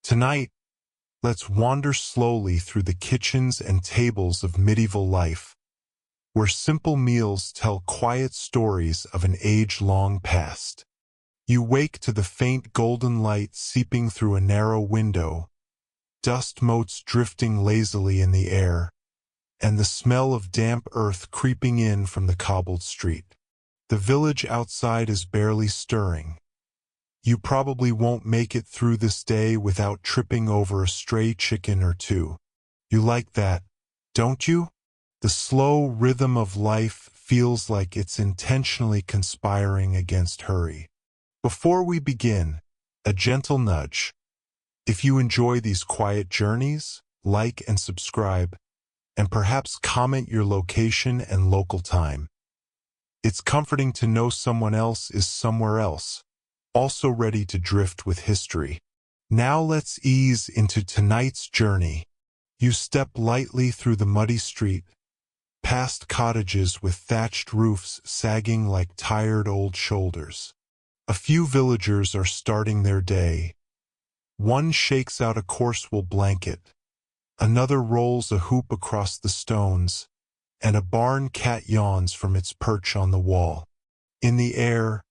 Tonight, let's wander slowly through the kitchens and tables of medieval life, where simple meals tell quiet stories of an age-long past. You wake to the faint golden light seeping through a narrow window, dust motes drifting lazily in the air, and the smell of damp earth creeping in from the cobbled street. The village outside is barely stirring. You probably won't make it through this day without tripping over a stray chicken or two. You like that, don't you? The slow rhythm of life feels like it's intentionally conspiring against hurry. Before we begin, a gentle nudge. If you enjoy these quiet journeys, like and subscribe, and perhaps comment your location and local time. It's comforting to know someone else is somewhere else, also ready to drift with history. Now let's ease into tonight's journey. You step lightly through the muddy street, past cottages with thatched roofs sagging like tired old shoulders. A few villagers are starting their day. One shakes out a coarse wool blanket. Another rolls a hoop across the stones, and a barn cat yawns from its perch on the wall. In the air,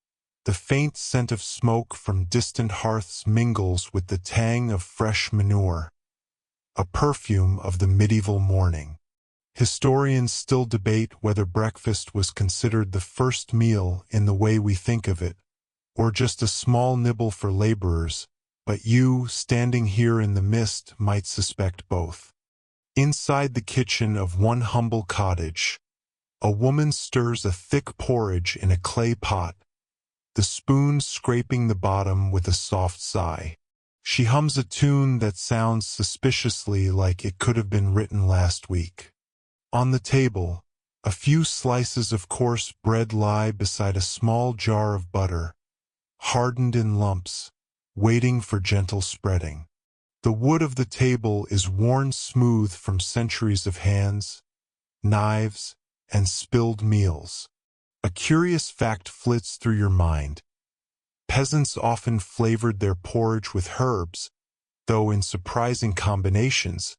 the faint scent of smoke from distant hearths mingles with the tang of fresh manure, a perfume of the medieval morning. Historians still debate whether breakfast was considered the first meal in the way we think of it, or just a small nibble for laborers, but you, standing here in the mist, might suspect both. Inside the kitchen of one humble cottage, a woman stirs a thick porridge in a clay pot, the spoon scraping the bottom with a soft sigh. She hums a tune that sounds suspiciously like it could have been written last week. On the table, a few slices of coarse bread lie beside a small jar of butter, hardened in lumps, waiting for gentle spreading. The wood of the table is worn smooth from centuries of hands, knives, and spilled meals. A curious fact flits through your mind. Peasants often flavored their porridge with herbs, though in surprising combinations,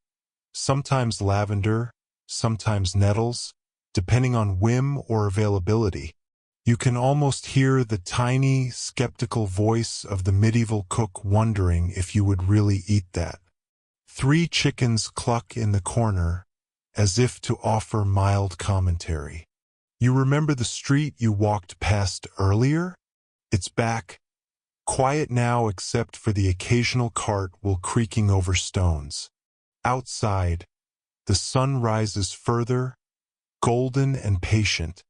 sometimes lavender, sometimes nettles, depending on whim or availability. You can almost hear the tiny, skeptical voice of the medieval cook wondering if you would really eat that. 3 chickens cluck in the corner, as if to offer mild commentary. You remember the street you walked past earlier? It's back, quiet now except for the occasional cart wool creaking over stones. Outside, the sun rises further, golden and patient,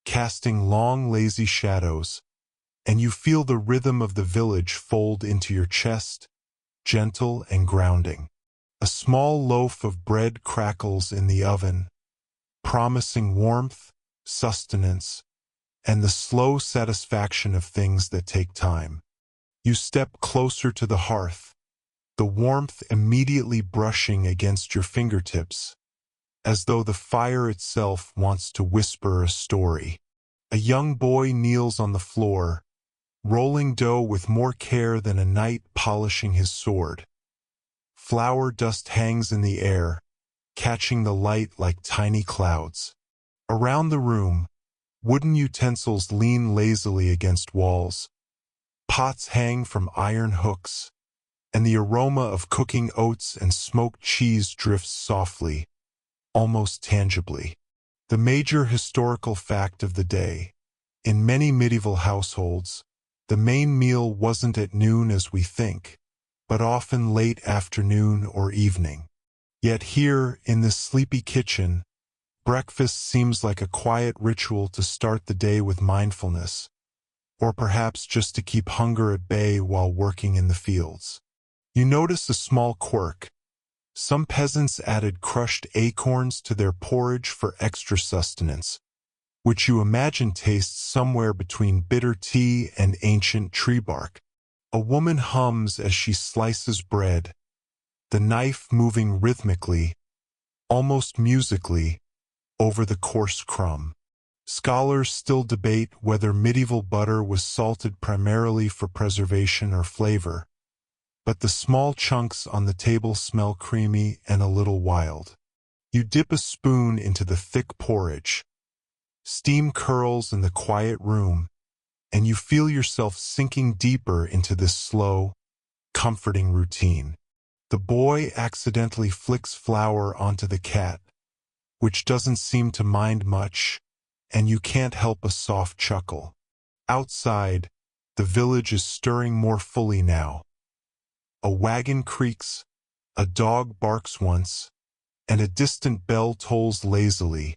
casting long lazy shadows, and you feel the rhythm of the village fold into your chest, gentle and grounding. A small loaf of bread crackles in the oven, promising warmth, sustenance, and the slow satisfaction of things that take time. You step closer to the hearth, the warmth immediately brushing against your fingertips, as though the fire itself wants to whisper a story. A young boy kneels on the floor, rolling dough with more care than a knight polishing his sword. Flour dust hangs in the air, catching the light like tiny clouds. Around the room, wooden utensils lean lazily against walls. Pots hang from iron hooks, and the aroma of cooking oats and smoked cheese drifts softly, almost tangibly. The major historical fact of the day. In many medieval households, the main meal wasn't at noon as we think, but often late afternoon or evening. Yet here, in this sleepy kitchen, breakfast seems like a quiet ritual to start the day with mindfulness, or perhaps just to keep hunger at bay while working in the fields. You notice a small quirk. Some peasants added crushed acorns to their porridge for extra sustenance, which you imagine tastes somewhere between bitter tea and ancient tree bark. A woman hums as she slices bread, the knife moving rhythmically, almost musically, over the coarse crumb. Scholars still debate whether medieval butter was salted primarily for preservation or flavor, but the small chunks on the table smell creamy and a little wild. You dip a spoon into the thick porridge. Steam curls in the quiet room, and you feel yourself sinking deeper into this slow, comforting routine. The boy accidentally flicks flour onto the cat, which doesn't seem to mind much, and you can't help a soft chuckle. Outside, the village is stirring more fully now. A wagon creaks, a dog barks once, and a distant bell tolls lazily,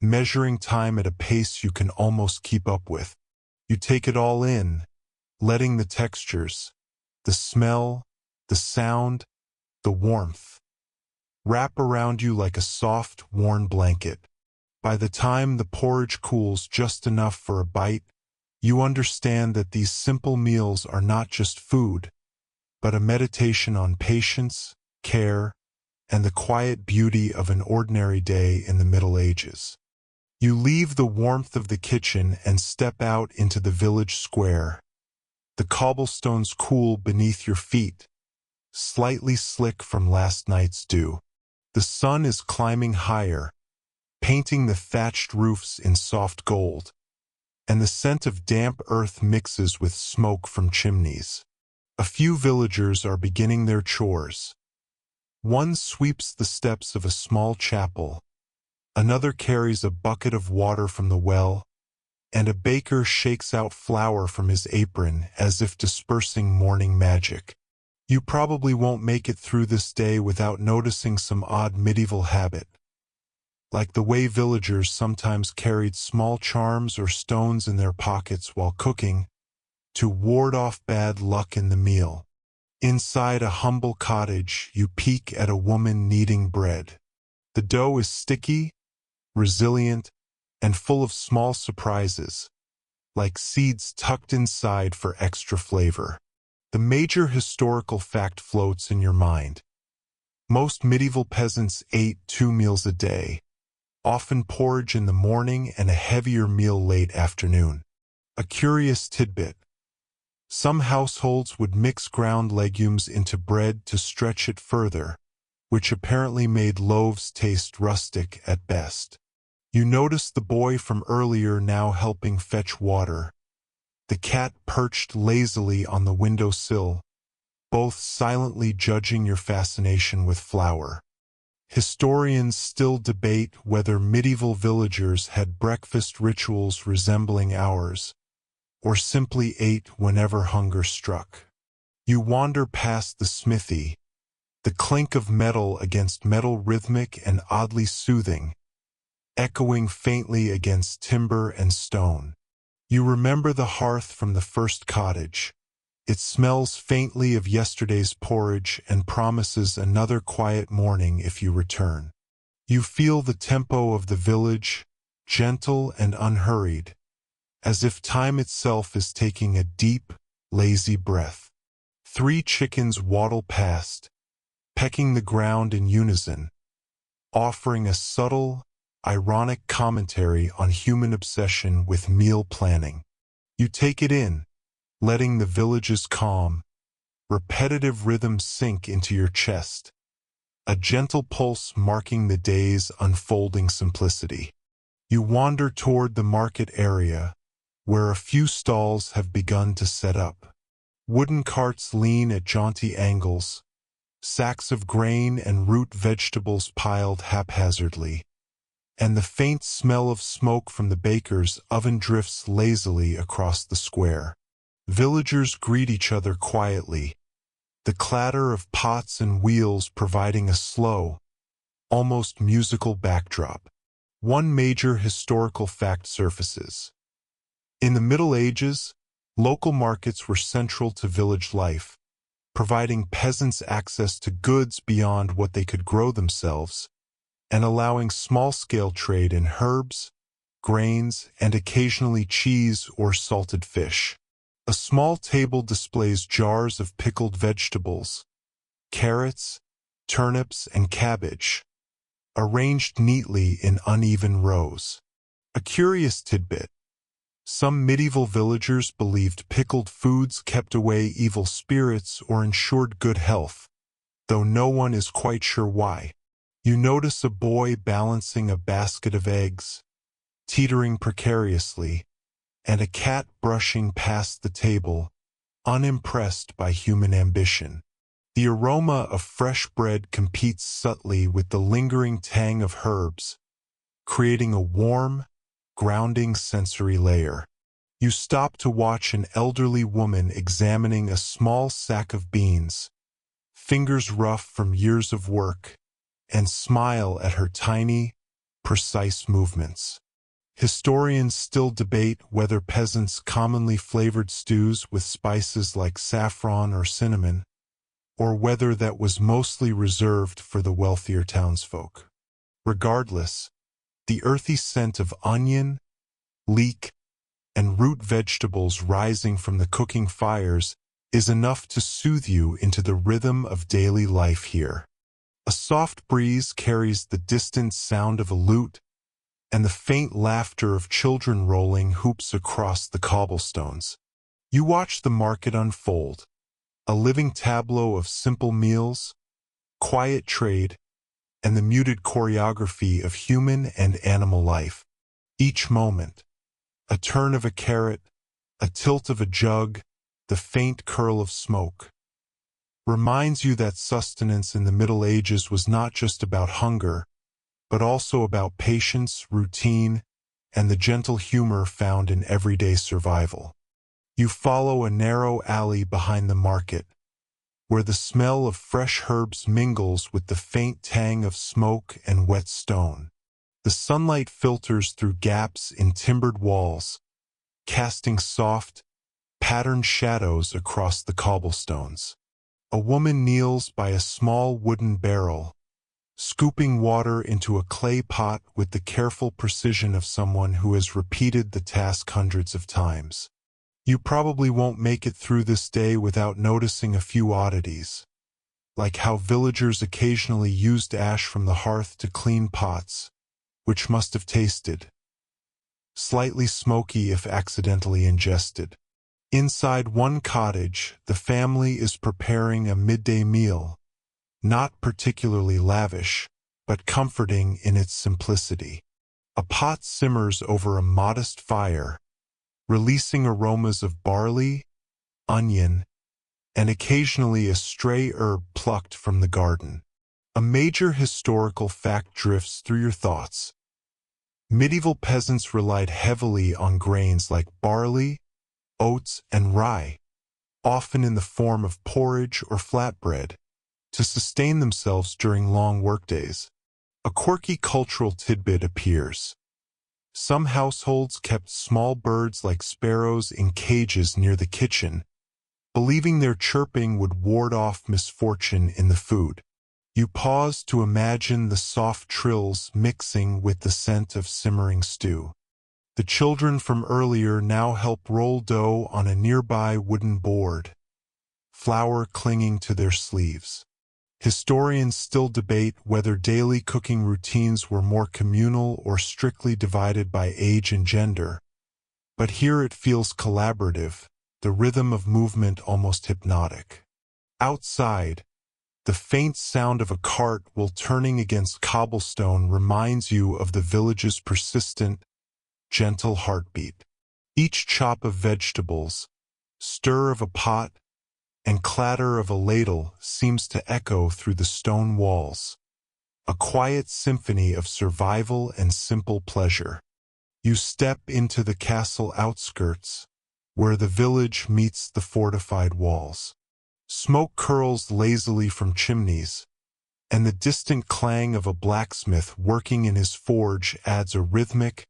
measuring time at a pace you can almost keep up with. You take it all in, letting the textures, the smell, the sound, the warmth wrap around you like a soft, worn blanket. By the time the porridge cools just enough for a bite, you understand that these simple meals are not just food, but a meditation on patience, care, and the quiet beauty of an ordinary day in the Middle Ages. You leave the warmth of the kitchen and step out into the village square. The cobblestones cool beneath your feet, slightly slick from last night's dew. The sun is climbing higher, painting the thatched roofs in soft gold, and the scent of damp earth mixes with smoke from chimneys. A few villagers are beginning their chores. One sweeps the steps of a small chapel, another carries a bucket of water from the well, and a baker shakes out flour from his apron as if dispersing morning magic. You probably won't make it through this day without noticing some odd medieval habit, like the way villagers sometimes carried small charms or stones in their pockets while cooking to ward off bad luck in the meal. Inside a humble cottage, you peek at a woman kneading bread. The dough is sticky, resilient, and full of small surprises, like seeds tucked inside for extra flavor. The major historical fact floats in your mind. Most medieval peasants ate 2 meals a day, often porridge in the morning and a heavier meal late afternoon. A curious tidbit: some households would mix ground legumes into bread to stretch it further, which apparently made loaves taste rustic at best. You notice the boy from earlier now helping fetch water, the cat perched lazily on the windowsill, both silently judging your fascination with flour. Historians still debate whether medieval villagers had breakfast rituals resembling ours, or simply ate whenever hunger struck. You wander past the smithy, the clink of metal against metal rhythmic and oddly soothing, echoing faintly against timber and stone. You remember the hearth from the first cottage. It smells faintly of yesterday's porridge and promises another quiet morning if you return. You feel the tempo of the village, gentle and unhurried, as if time itself is taking a deep, lazy breath. 3 chickens waddle past, pecking the ground in unison, offering a subtle, ironic commentary on human obsession with meal planning. You take it in, letting the village's calm, repetitive rhythm sink into your chest, a gentle pulse marking the day's unfolding simplicity. You wander toward the market area, where a few stalls have begun to set up. Wooden carts lean at jaunty angles, sacks of grain and root vegetables piled haphazardly, and the faint smell of smoke from the baker's oven drifts lazily across the square. Villagers greet each other quietly, the clatter of pots and wheels providing a slow, almost musical backdrop. One major historical fact surfaces. In the Middle Ages, local markets were central to village life, providing peasants access to goods beyond what they could grow themselves, and allowing small-scale trade in herbs, grains, and occasionally cheese or salted fish. A small table displays jars of pickled vegetables, carrots, turnips, and cabbage, arranged neatly in uneven rows. A curious tidbit: Some medieval villagers believed pickled foods kept away evil spirits or ensured good health, though no one is quite sure why. You notice a boy balancing a basket of eggs, teetering precariously, and a cat brushing past the table, unimpressed by human ambition. The aroma of fresh bread competes subtly with the lingering tang of herbs, creating a warm, grounding sensory layer. You stop to watch an elderly woman examining a small sack of beans, fingers rough from years of work, and smile at her tiny, precise movements. Historians still debate whether peasants commonly flavored stews with spices like saffron or cinnamon, or whether that was mostly reserved for the wealthier townsfolk. Regardless, the earthy scent of onion, leek, and root vegetables rising from the cooking fires is enough to soothe you into the rhythm of daily life here. A soft breeze carries the distant sound of a lute, and the faint laughter of children rolling hoops across the cobblestones. You watch the market unfold, a living tableau of simple meals, quiet trade, and the muted choreography of human and animal life. Each moment, a turn of a carrot, a tilt of a jug, the faint curl of smoke, reminds you that sustenance in the Middle Ages was not just about hunger, but also about patience, routine, and the gentle humor found in everyday survival. You follow a narrow alley behind the market, where the smell of fresh herbs mingles with the faint tang of smoke and wet stone. The sunlight filters through gaps in timbered walls, casting soft, patterned shadows across the cobblestones. A woman kneels by a small wooden barrel, scooping water into a clay pot with the careful precision of someone who has repeated the task hundreds of times. You probably won't make it through this day without noticing a few oddities, like how villagers occasionally used ash from the hearth to clean pots, which must have tasted slightly smoky if accidentally ingested. Inside one cottage, the family is preparing a midday meal, not particularly lavish, but comforting in its simplicity. A pot simmers over a modest fire, releasing aromas of barley, onion, and occasionally a stray herb plucked from the garden. A major historical fact drifts through your thoughts. Medieval peasants relied heavily on grains like barley, oats, and rye, often in the form of porridge or flatbread, to sustain themselves during long workdays. A quirky cultural tidbit appears. Some households kept small birds like sparrows in cages near the kitchen, believing their chirping would ward off misfortune in the food. You pause to imagine the soft trills mixing with the scent of simmering stew. The children from earlier now help roll dough on a nearby wooden board, flour clinging to their sleeves. Historians still debate whether daily cooking routines were more communal or strictly divided by age and gender, but here it feels collaborative, the rhythm of movement almost hypnotic. Outside, the faint sound of a cart while turning against cobblestone reminds you of the village's persistent, gentle heartbeat. Each chop of vegetables, stir of a pot, and clatter of a ladle seems to echo through the stone walls, a quiet symphony of survival and simple pleasure. You step into the castle outskirts, where the village meets the fortified walls. Smoke curls lazily from chimneys, and the distant clang of a blacksmith working in his forge adds a rhythmic,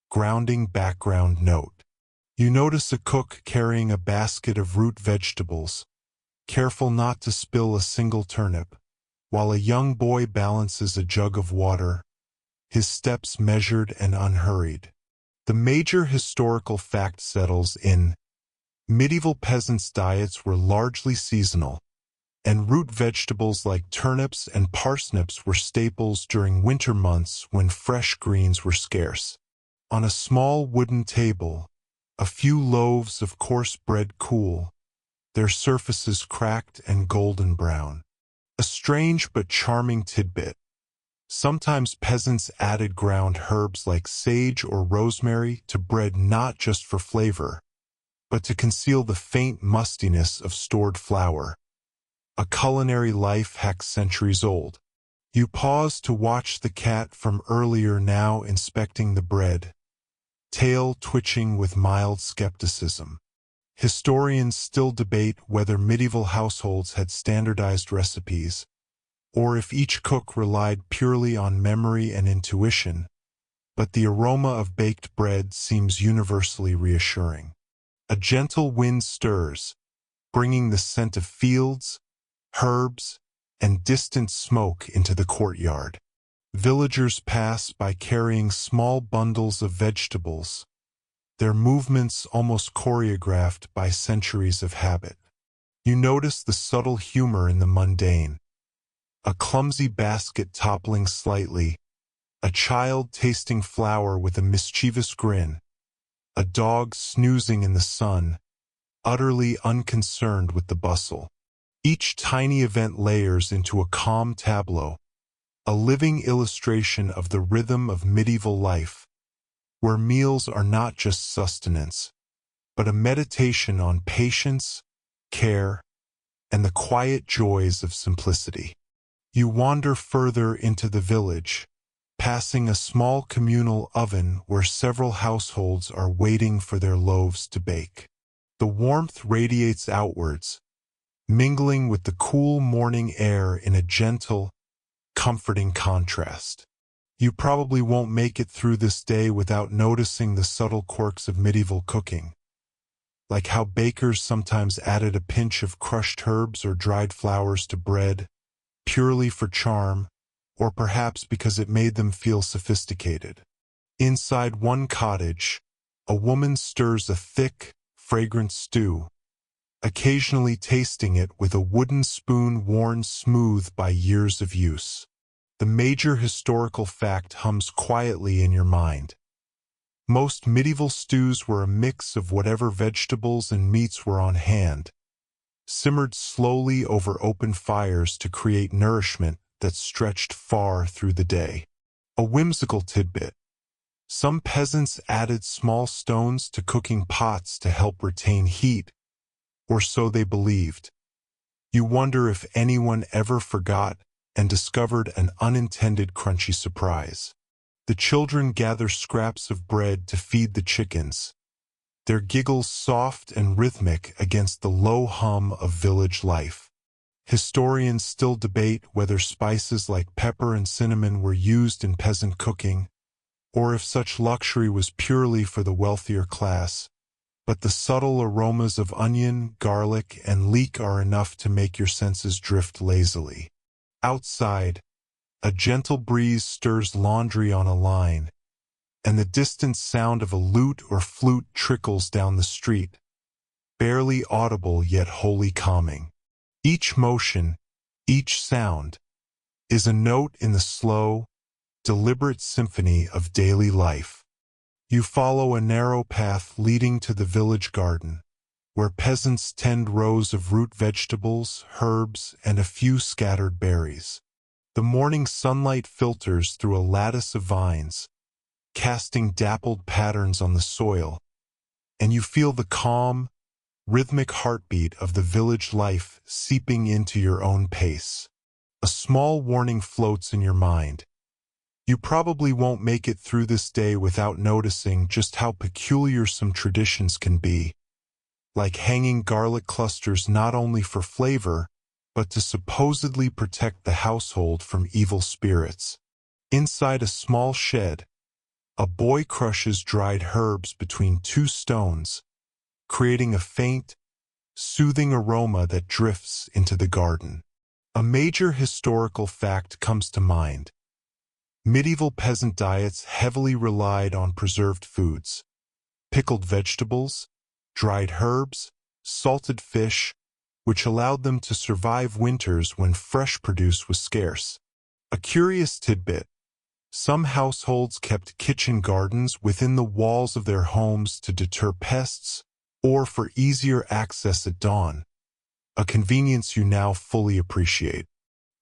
grounding background note. You notice a cook carrying a basket of root vegetables, careful not to spill a single turnip, while a young boy balances a jug of water, his steps measured and unhurried. The major historical fact settles in. Medieval peasants' diets were largely seasonal, and root vegetables like turnips and parsnips were staples during winter months when fresh greens were scarce. On a small wooden table, A few loaves of coarse bread cool, their surfaces cracked and golden brown. A strange but charming tidbit. Sometimes peasants added ground herbs like sage or rosemary to bread not just for flavor, but to conceal the faint mustiness of stored flour. A culinary life hack centuries old. You pause to watch the cat from earlier now inspecting the bread, tail twitching with mild skepticism. Historians still debate whether medieval households had standardized recipes, or if each cook relied purely on memory and intuition, but the aroma of baked bread seems universally reassuring. A gentle wind stirs, bringing the scent of fields, herbs, and distant smoke into the courtyard. Villagers pass by carrying small bundles of vegetables, their movements almost choreographed by centuries of habit. You notice the subtle humor in the mundane. A clumsy basket toppling slightly, a child tasting flour with a mischievous grin, a dog snoozing in the sun, utterly unconcerned with the bustle. Each tiny event layers into a calm tableau, a living illustration of the rhythm of medieval life, where meals are not just sustenance, but a meditation on patience, care, and the quiet joys of simplicity. You wander further into the village, passing a small communal oven where several households are waiting for their loaves to bake. The warmth radiates outwards, mingling with the cool morning air in a gentle, comforting contrast. You probably won't make it through this day without noticing the subtle quirks of medieval cooking, like how bakers sometimes added a pinch of crushed herbs or dried flowers to bread, purely for charm, or perhaps because it made them feel sophisticated. Inside one cottage, a woman stirs a thick, fragrant stew, occasionally tasting it with a wooden spoon worn smooth by years of use. The major historical fact hums quietly in your mind. Most medieval stews were a mix of whatever vegetables and meats were on hand, simmered slowly over open fires to create nourishment that stretched far through the day. A whimsical tidbit. Some peasants added small stones to cooking pots to help retain heat, or so they believed. You wonder if anyone ever forgot and discovered an unintended crunchy surprise. The children gather scraps of bread to feed the chickens, their giggles soft and rhythmic against the low hum of village life. Historians still debate whether spices like pepper and cinnamon were used in peasant cooking, or if such luxury was purely for the wealthier class, but the subtle aromas of onion, garlic, and leek are enough to make your senses drift lazily. Outside, a gentle breeze stirs laundry on a line, and the distant sound of a lute or flute trickles down the street, barely audible yet wholly calming. Each motion, each sound, is a note in the slow, deliberate symphony of daily life. You follow a narrow path leading to the village garden, where peasants tend rows of root vegetables, herbs, and a few scattered berries. The morning sunlight filters through a lattice of vines, casting dappled patterns on the soil, and you feel the calm, rhythmic heartbeat of the village life seeping into your own pace. A small warning floats in your mind. You probably won't make it through this day without noticing just how peculiar some traditions can be, like hanging garlic clusters not only for flavor, but to supposedly protect the household from evil spirits. Inside a small shed, a boy crushes dried herbs between two stones, creating a faint, soothing aroma that drifts into the garden. A major historical fact comes to mind. Medieval peasant diets heavily relied on preserved foods, pickled vegetables, dried herbs, salted fish, which allowed them to survive winters when fresh produce was scarce. A curious tidbit. Some households kept kitchen gardens within the walls of their homes to deter pests or for easier access at dawn, a convenience you now fully appreciate.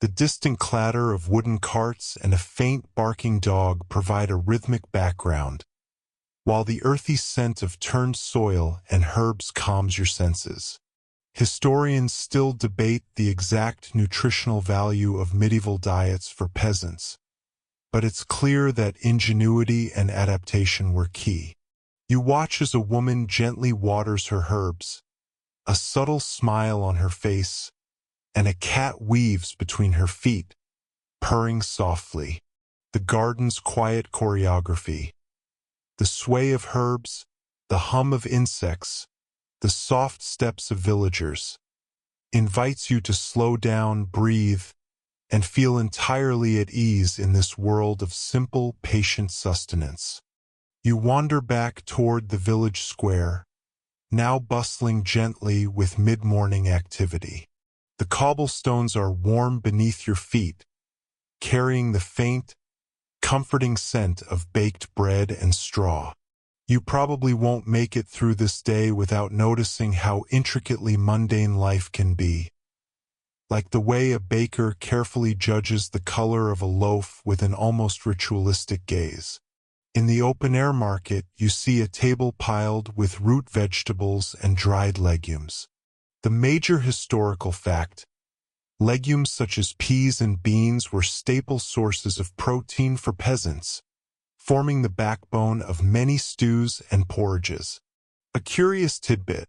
The distant clatter of wooden carts and a faint barking dog provide a rhythmic background, while the earthy scent of turned soil and herbs calms your senses. Historians still debate the exact nutritional value of medieval diets for peasants, but it's clear that ingenuity and adaptation were key. You watch as a woman gently waters her herbs, a subtle smile on her face, and a cat weaves between her feet, purring softly. The garden's quiet choreography, the sway of herbs, the hum of insects, the soft steps of villagers, invites you to slow down, breathe, and feel entirely at ease in this world of simple, patient sustenance. You wander back toward the village square, now bustling gently with mid-morning activity. The cobblestones are warm beneath your feet, carrying the faint, comforting scent of baked bread and straw. You probably won't make it through this day without noticing how intricately mundane life can be, like the way a baker carefully judges the color of a loaf with an almost ritualistic gaze. In the open-air market, you see a table piled with root vegetables and dried legumes. The major historical fact: legumes such as peas and beans were staple sources of protein for peasants, forming the backbone of many stews and porridges. A curious tidbit: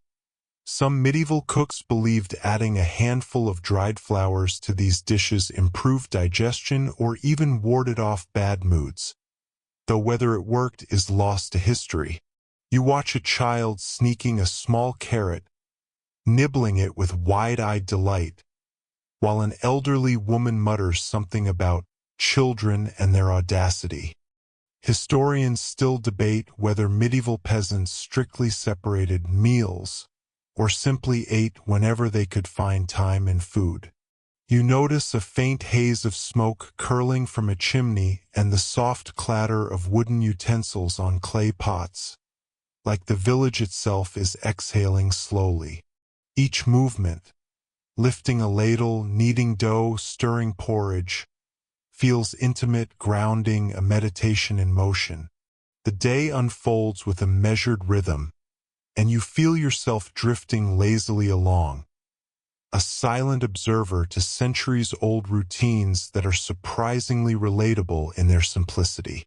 some medieval cooks believed adding a handful of dried flowers to these dishes improved digestion or even warded off bad moods, though whether it worked is lost to history. You watch a child sneaking a small carrot, nibbling it with wide-eyed delight, while an elderly woman mutters something about children and their audacity. Historians still debate whether medieval peasants strictly separated meals or simply ate whenever they could find time and food. You notice a faint haze of smoke curling from a chimney and the soft clatter of wooden utensils on clay pots, like the village itself is exhaling slowly. Each movement, lifting a ladle, kneading dough, stirring porridge, feels intimate, grounding, a meditation in motion. The day unfolds with a measured rhythm, and you feel yourself drifting lazily along, a silent observer to centuries-old routines that are surprisingly relatable in their simplicity.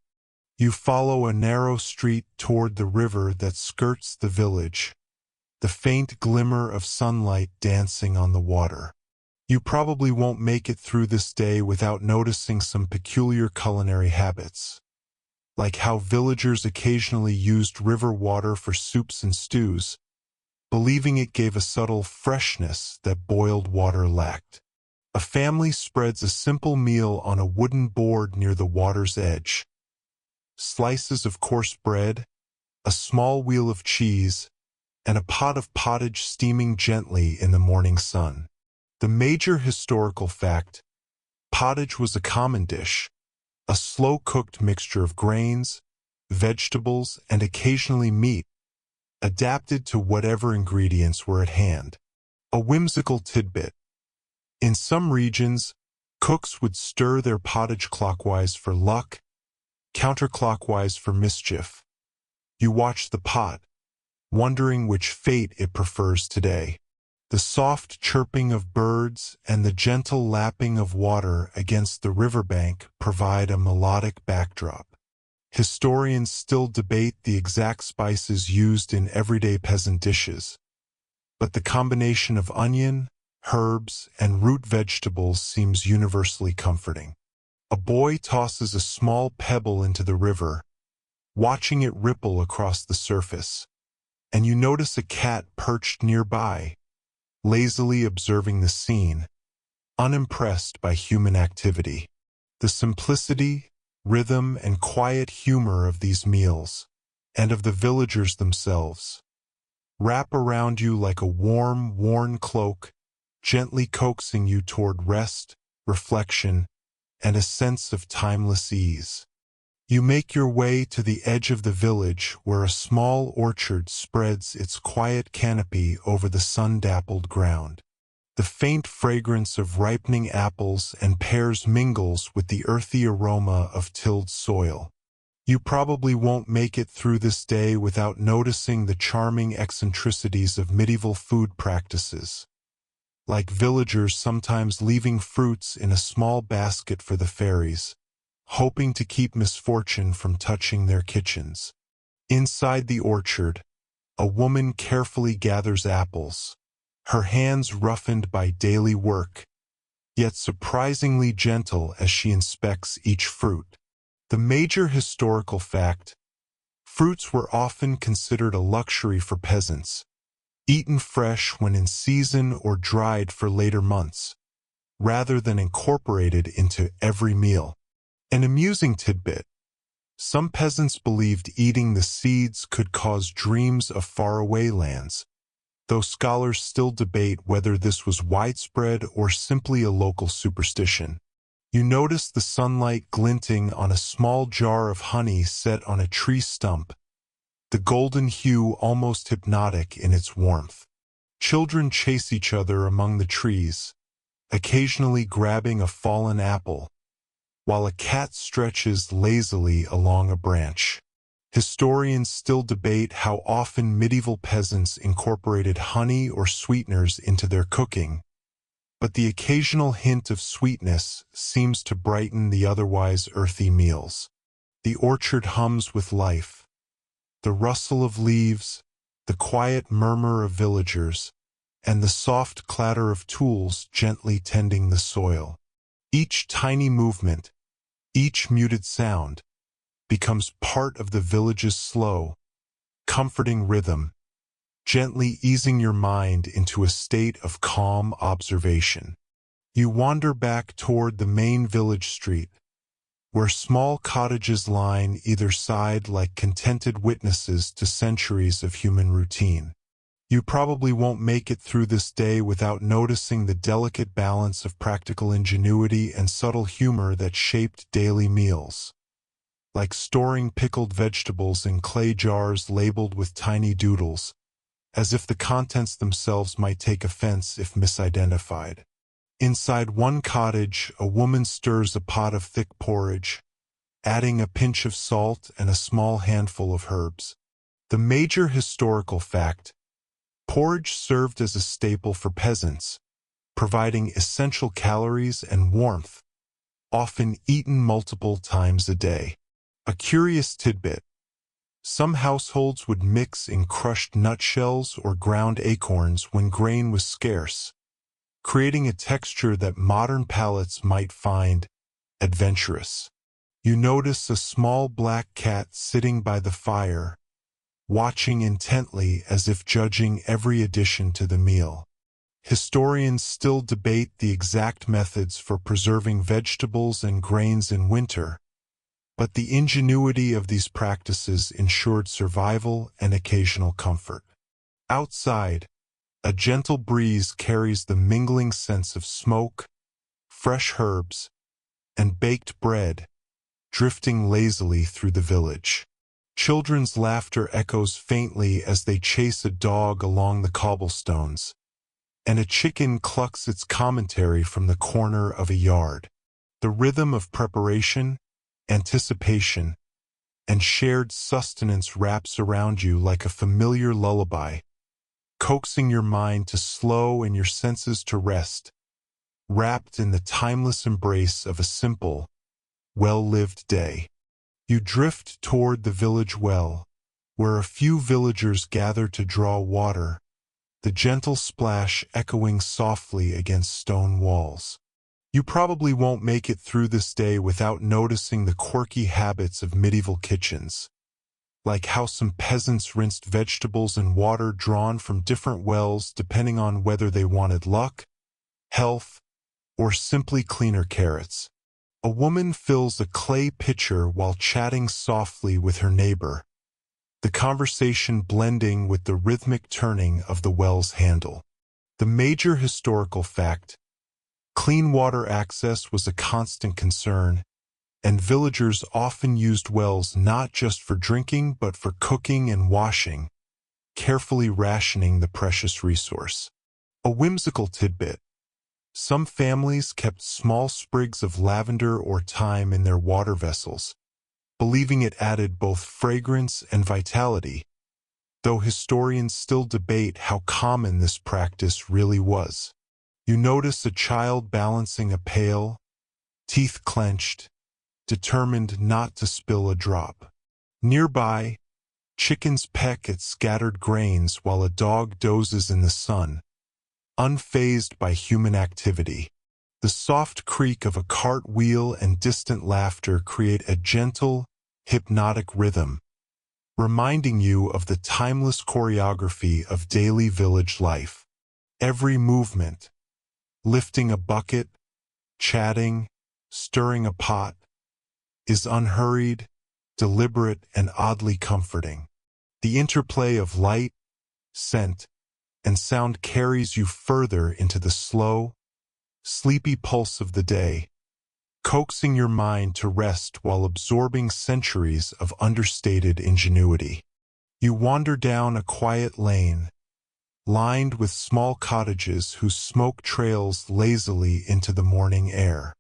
You follow a narrow street toward the river that skirts the village, the faint glimmer of sunlight dancing on the water. You probably won't make it through this day without noticing some peculiar culinary habits, like how villagers occasionally used river water for soups and stews, believing it gave a subtle freshness that boiled water lacked. A family spreads a simple meal on a wooden board near the water's edge. Slices of coarse bread, a small wheel of cheese, and a pot of pottage steaming gently in the morning sun. The major historical fact: pottage was a common dish, a slow-cooked mixture of grains, vegetables, and occasionally meat, adapted to whatever ingredients were at hand. A whimsical tidbit: in some regions, cooks would stir their pottage clockwise for luck, counterclockwise for mischief. You watch the pot, wondering which fate it prefers today. The soft chirping of birds and the gentle lapping of water against the riverbank provide a melodic backdrop. Historians still debate the exact spices used in everyday peasant dishes, but the combination of onion, herbs, and root vegetables seems universally comforting. A boy tosses a small pebble into the river, watching it ripple across the surface, and you notice a cat perched nearby, lazily observing the scene, unimpressed by human activity. The simplicity, rhythm, and quiet humor of these meals, and of the villagers themselves, wrap around you like a warm, worn cloak, gently coaxing you toward rest, reflection, and a sense of timeless ease. You make your way to the edge of the village where a small orchard spreads its quiet canopy over the sun-dappled ground. The faint fragrance of ripening apples and pears mingles with the earthy aroma of tilled soil. You probably won't make it through this day without noticing the charming eccentricities of medieval food practices, like villagers sometimes leaving fruits in a small basket for the fairies, hoping to keep misfortune from touching their kitchens. Inside the orchard, a woman carefully gathers apples, her hands roughened by daily work, yet surprisingly gentle as she inspects each fruit. The major historical fact: fruits were often considered a luxury for peasants, eaten fresh when in season or dried for later months, rather than incorporated into every meal. An amusing tidbit: some peasants believed eating the seeds could cause dreams of faraway lands, though scholars still debate whether this was widespread or simply a local superstition. You notice the sunlight glinting on a small jar of honey set on a tree stump, the golden hue almost hypnotic in its warmth. Children chase each other among the trees, occasionally grabbing a fallen apple, while a cat stretches lazily along a branch. Historians still debate how often medieval peasants incorporated honey or sweeteners into their cooking, but the occasional hint of sweetness seems to brighten the otherwise earthy meals. The orchard hums with life, the rustle of leaves, the quiet murmur of villagers, and the soft clatter of tools gently tending the soil. Each tiny movement, each muted sound, becomes part of the village's slow, comforting rhythm, gently easing your mind into a state of calm observation. You wander back toward the main village street, where small cottages line either side like contented witnesses to centuries of human routine. You probably won't make it through this day without noticing the delicate balance of practical ingenuity and subtle humor that shaped daily meals, like storing pickled vegetables in clay jars labeled with tiny doodles, as if the contents themselves might take offense if misidentified. Inside one cottage, a woman stirs a pot of thick porridge, adding a pinch of salt and a small handful of herbs. The major historical fact: porridge served as a staple for peasants, providing essential calories and warmth, often eaten multiple times a day. A curious tidbit: some households would mix in crushed nutshells or ground acorns when grain was scarce, creating a texture that modern palates might find adventurous. You notice a small black cat sitting by the fire, watching intently as if judging every addition to the meal. Historians still debate the exact methods for preserving vegetables and grains in winter, but the ingenuity of these practices ensured survival and occasional comfort. Outside, a gentle breeze carries the mingling scents of smoke, fresh herbs, and baked bread, drifting lazily through the village. Children's laughter echoes faintly as they chase a dog along the cobblestones, and a chicken clucks its commentary from the corner of a yard. The rhythm of preparation, anticipation, and shared sustenance wraps around you like a familiar lullaby, coaxing your mind to slow and your senses to rest, wrapped in the timeless embrace of a simple, well-lived day. You drift toward the village well, where a few villagers gather to draw water, the gentle splash echoing softly against stone walls. You probably won't make it through this day without noticing the quirky habits of medieval kitchens, like how some peasants rinsed vegetables in water drawn from different wells depending on whether they wanted luck, health, or simply cleaner carrots. A woman fills a clay pitcher while chatting softly with her neighbor, the conversation blending with the rhythmic turning of the well's handle. The major historical fact: clean water access was a constant concern, and villagers often used wells not just for drinking but for cooking and washing, carefully rationing the precious resource. A whimsical tidbit: some families kept small sprigs of lavender or thyme in their water vessels, believing it added both fragrance and vitality, though historians still debate how common this practice really was. You notice a child balancing a pail, teeth clenched, determined not to spill a drop. Nearby, chickens peck at scattered grains while a dog dozes in the sun, unfazed by human activity. The soft creak of a cart wheel and distant laughter create a gentle, hypnotic rhythm, reminding you of the timeless choreography of daily village life. Every movement, lifting a bucket, chatting, stirring a pot, is unhurried, deliberate, and oddly comforting. The interplay of light, scent, and sound carries you further into the slow, sleepy pulse of the day, coaxing your mind to rest while absorbing centuries of understated ingenuity. You wander down a quiet lane, lined with small cottages whose smoke trails lazily into the morning air.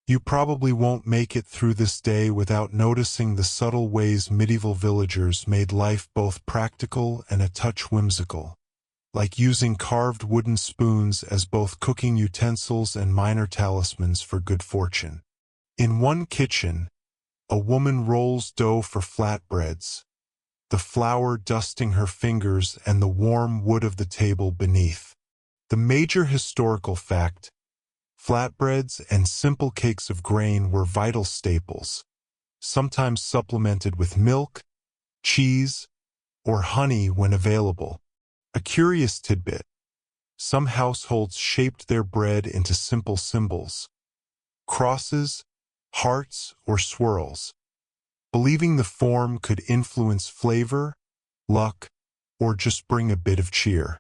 You probably won't make it through this day without noticing the subtle ways medieval villagers made life both practical and a touch whimsical, like using carved wooden spoons as both cooking utensils and minor talismans for good fortune. In one kitchen, a woman rolls dough for flatbreads, the flour dusting her fingers and the warm wood of the table beneath. The major historical fact: flatbreads and simple cakes of grain were vital staples, sometimes supplemented with milk, cheese, or honey when available. A curious tidbit: some households shaped their bread into simple symbols, crosses, hearts, or swirls, believing the form could influence flavor, luck, or just bring a bit of cheer.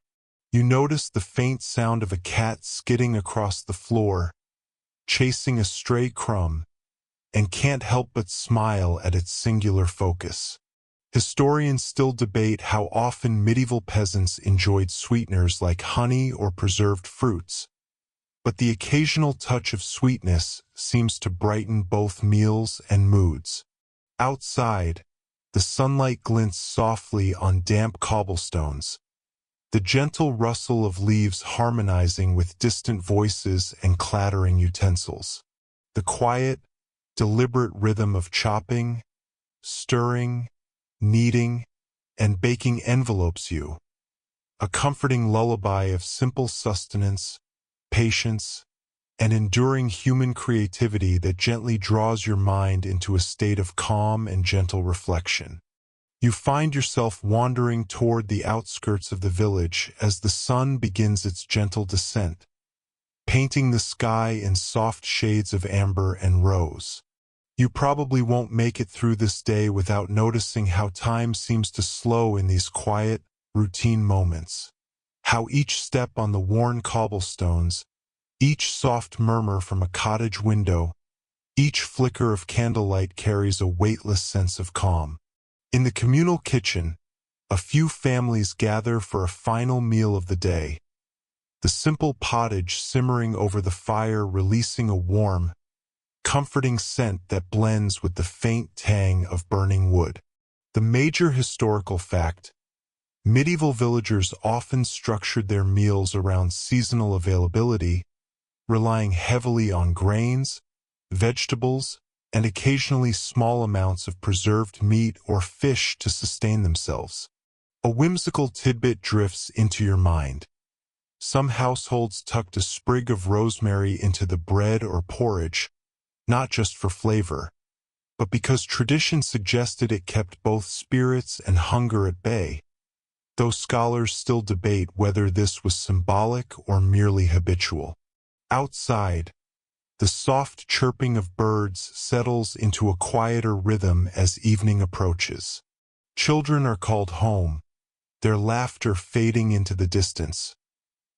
You notice the faint sound of a cat skidding across the floor, chasing a stray crumb, and can't help but smile at its singular focus. Historians still debate how often medieval peasants enjoyed sweeteners like honey or preserved fruits, but the occasional touch of sweetness seems to brighten both meals and moods. Outside, the sunlight glints softly on damp cobblestones, the gentle rustle of leaves harmonizing with distant voices and clattering utensils. The quiet, deliberate rhythm of chopping, stirring, kneading, and baking envelopes you, a comforting lullaby of simple sustenance, patience, and enduring human creativity that gently draws your mind into a state of calm and gentle reflection. You find yourself wandering toward the outskirts of the village as the sun begins its gentle descent, painting the sky in soft shades of amber and rose. You probably won't make it through this day without noticing how time seems to slow in these quiet, routine moments. How each step on the worn cobblestones, each soft murmur from a cottage window, each flicker of candlelight carries a weightless sense of calm. In the communal kitchen, a few families gather for a final meal of the day, the simple pottage simmering over the fire releasing a warm, comforting scent that blends with the faint tang of burning wood. The major historical fact: medieval villagers often structured their meals around seasonal availability, relying heavily on grains, vegetables, and occasionally small amounts of preserved meat or fish to sustain themselves. A whimsical tidbit drifts into your mind. Some households tucked a sprig of rosemary into the bread or porridge, not just for flavor, but because tradition suggested it kept both spirits and hunger at bay, though scholars still debate whether this was symbolic or merely habitual. Outside, the soft chirping of birds settles into a quieter rhythm as evening approaches. Children are called home, their laughter fading into the distance,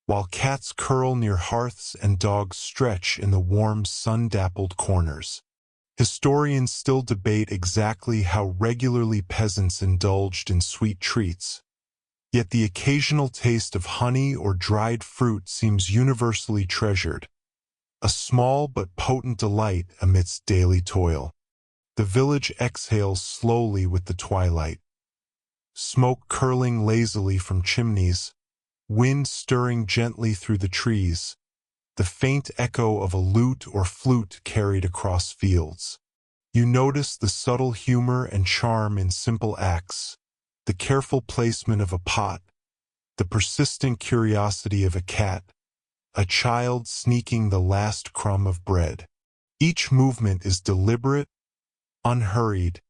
while cats curl near hearths and dogs stretch in the warm sun-dappled corners. Historians still debate exactly how regularly peasants indulged in sweet treats, yet the occasional taste of honey or dried fruit seems universally treasured, a small but potent delight amidst daily toil. The village exhales slowly with the twilight, smoke curling lazily from chimneys, wind stirring gently through the trees, the faint echo of a lute or flute carried across fields. You notice the subtle humor and charm in simple acts, the careful placement of a pot, the persistent curiosity of a cat, a child sneaking the last crumb of bread. Each movement is deliberate, unhurried,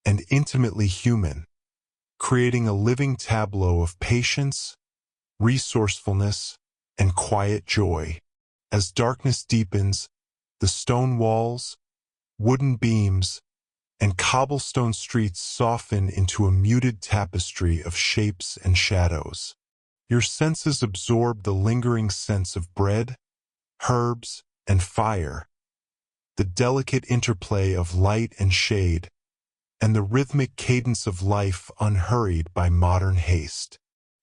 and intimately human, creating a living tableau of patience, resourcefulness, and quiet joy. As darkness deepens, the stone walls, wooden beams, and cobblestone streets soften into a muted tapestry of shapes and shadows. Your senses absorb the lingering sense of bread, herbs, and fire, the delicate interplay of light and shade, and the rhythmic cadence of life unhurried by modern haste.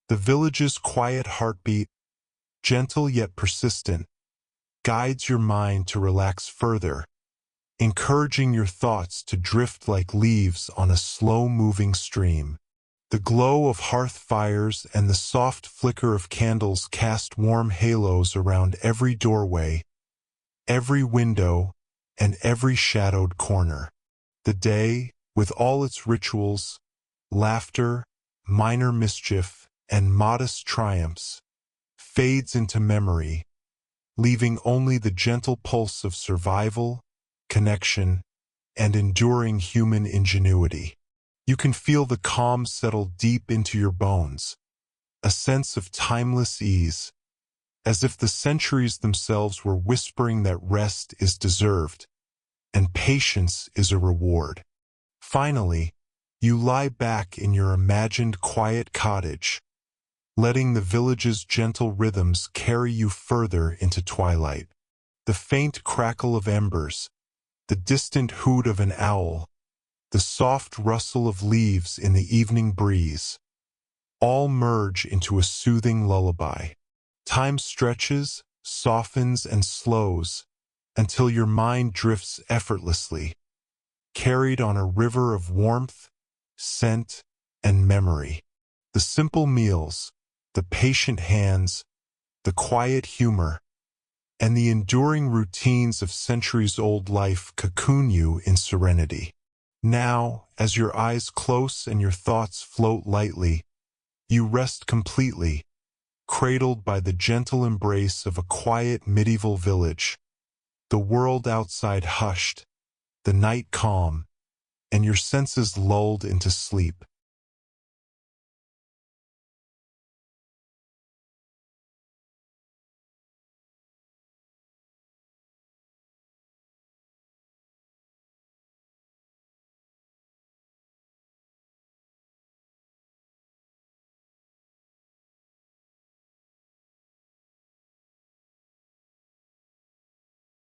The village's quiet heartbeat, gentle yet persistent, guides your mind to relax further, encouraging your thoughts to drift like leaves on a slow-moving stream. The glow of hearth fires and the soft flicker of candles cast warm halos around every doorway, every window, and every shadowed corner. The day, with all its rituals, laughter, minor mischief, and modest triumphs, fades into memory, leaving only the gentle pulse of survival, connection, and enduring human ingenuity. You can feel the calm settle deep into your bones, a sense of timeless ease, as if the centuries themselves were whispering that rest is deserved, and patience is a reward. Finally, you lie back in your imagined quiet cottage, letting the village's gentle rhythms carry you further into twilight. The faint crackle of embers, the distant hoot of an owl, the soft rustle of leaves in the evening breeze, all merge into a soothing lullaby. Time stretches, softens, and slows until your mind drifts effortlessly, carried on a river of warmth, scent, and memory. The simple meals, the patient hands, the quiet humor, and the enduring routines of centuries-old life cocoon you in serenity. Now, as your eyes close and your thoughts float lightly, you rest completely, cradled by the gentle embrace of a quiet medieval village, the world outside hushed, the night calm, and your senses lulled into sleep.